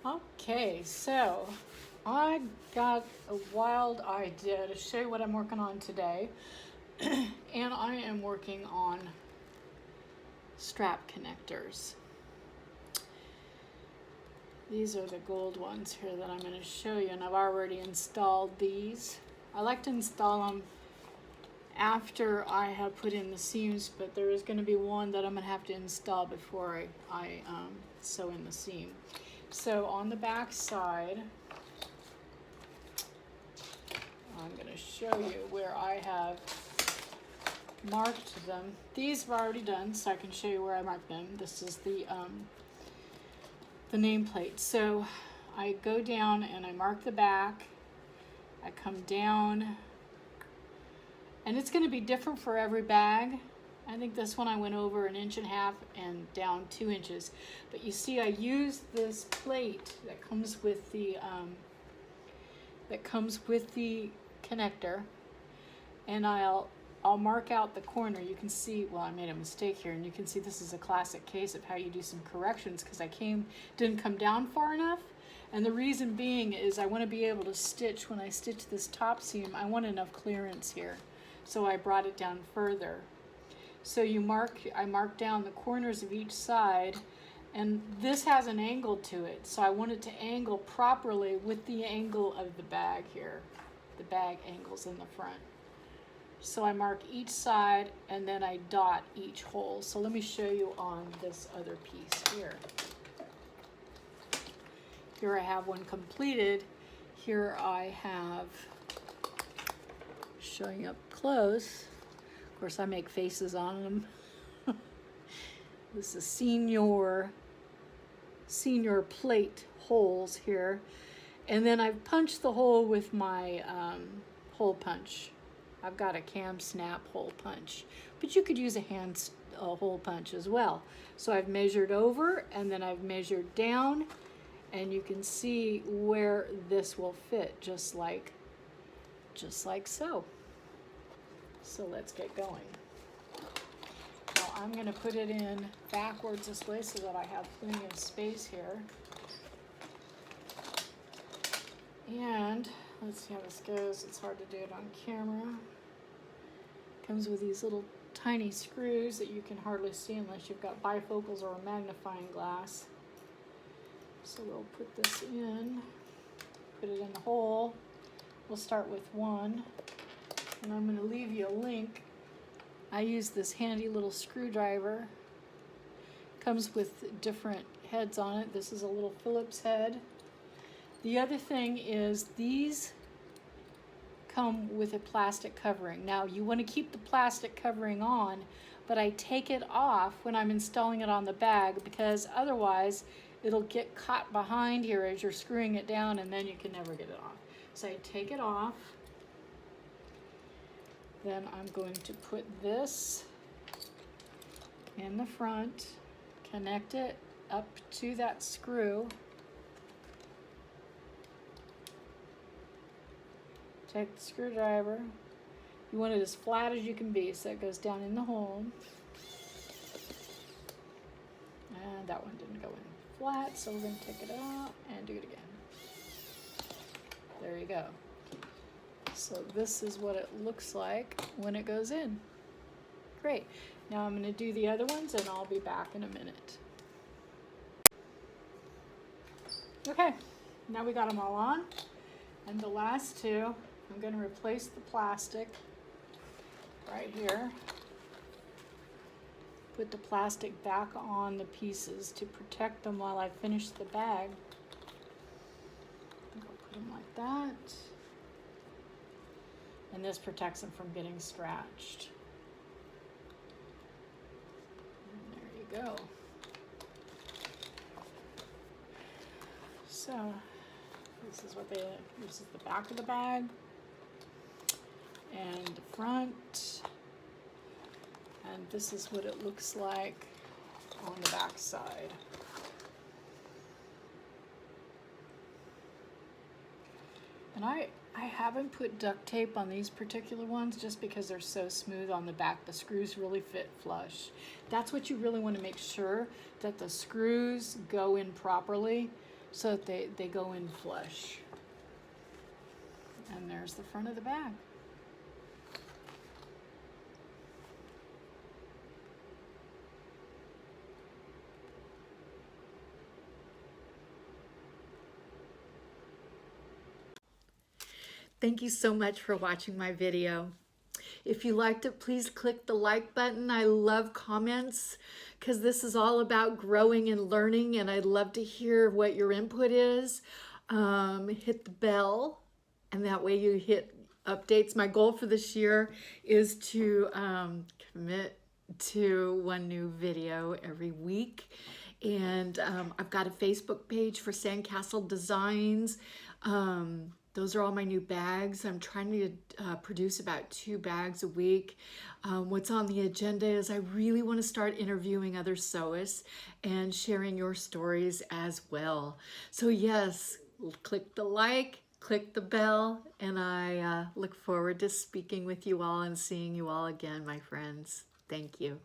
Okay, so I got a wild idea to show you what I'm working on today. And I am working on strap connectors. These are the gold ones here that I'm going to show you, and I've already installed these. I like to install them after I have put in the seams, but there is going to be one that I'm going to have to install before I sew in the seam. So on the back side, I'm going to show you where I have marked them. These are already done, so I can show you where I marked them. This is the nameplate. So I go down and I mark the back. I come down, and it's going to be different for every bag. I think this one I went over 1.5 inches and down 2 inches. But you see, I used this plate that comes with the connector, and I'll mark out the corner. You can see, well, I made a mistake here, and you can see this is a classic case of how you do some corrections, because I didn't come down far enough. And the reason being is I want to be able to stitch, when I stitch this top seam, I want enough clearance here. So I brought it down further. So I mark down the corners of each side, and this has an angle to it. So I want it to angle properly with the angle of the bag here. The bag angles in the front. So I mark each side, and then I dot each hole. So let me show you on this other piece here. Here I have one completed. Here I have, showing up close. Of course, I make faces on them. This is senior plate holes here. And then I've punched the hole with my hole punch. I've got a cam snap hole punch, but you could use a hand hole punch as well. So I've measured over, and then I've measured down, and you can see where this will fit, just like so. So let's get going. Now I'm going to put it in backwards this way so that I have plenty of space here. And let's see how this goes. It's hard to do it on camera. Comes with these little tiny screws that you can hardly see unless you've got bifocals or a magnifying glass. So we'll put this in, put it in the hole. We'll start with one, and I'm going to leave you a link. I use this handy little screwdriver. Comes with different heads on it. This is a little Phillips head. The other thing is these come with a plastic covering. Now you want to keep the plastic covering on, but I take it off when I'm installing it on the bag, because otherwise it'll get caught behind here as you're screwing it down, and then you can never get it off. So I take it off. Then I'm going to put this in the front, connect it up to that screw. Take the screwdriver. You want it as flat as you can be, so it goes down in the hole. And that one didn't go in flat, so we're going to take it out and do it again. There you go. So this is what it looks like when it goes in. Great. Now I'm going to do the other ones, and I'll be back in a minute. Okay, now we got them all on. And the last two, I'm going to replace the plastic right here. Put the plastic back on the pieces to protect them while I finish the bag. I'll put them like that. And this protects them from getting scratched. And there you go. So this is the back of the bag and the front, and this is what it looks like on the back side. And I haven't put duct tape on these particular ones just because they're so smooth on the back. The screws really fit flush. That's what you really want to make sure, that the screws go in properly. so that they go in flush. And there's the front of the bag. Thank you so much for watching my video. If you liked it, please click the like button. I love comments because this is all about growing and learning, and I'd love to hear what your input is. Hit the bell, and that way you hit updates. My goal for this year is to commit to one new video every week. And I've got a Facebook page for Sandcastle Designs. Those are all my new bags. I'm trying to produce about 2 bags a week. What's on the agenda is I really want to start interviewing other sewists and sharing your stories as well. So yes, click the like, click the bell, and I look forward to speaking with you all and seeing you all again, my friends. Thank you.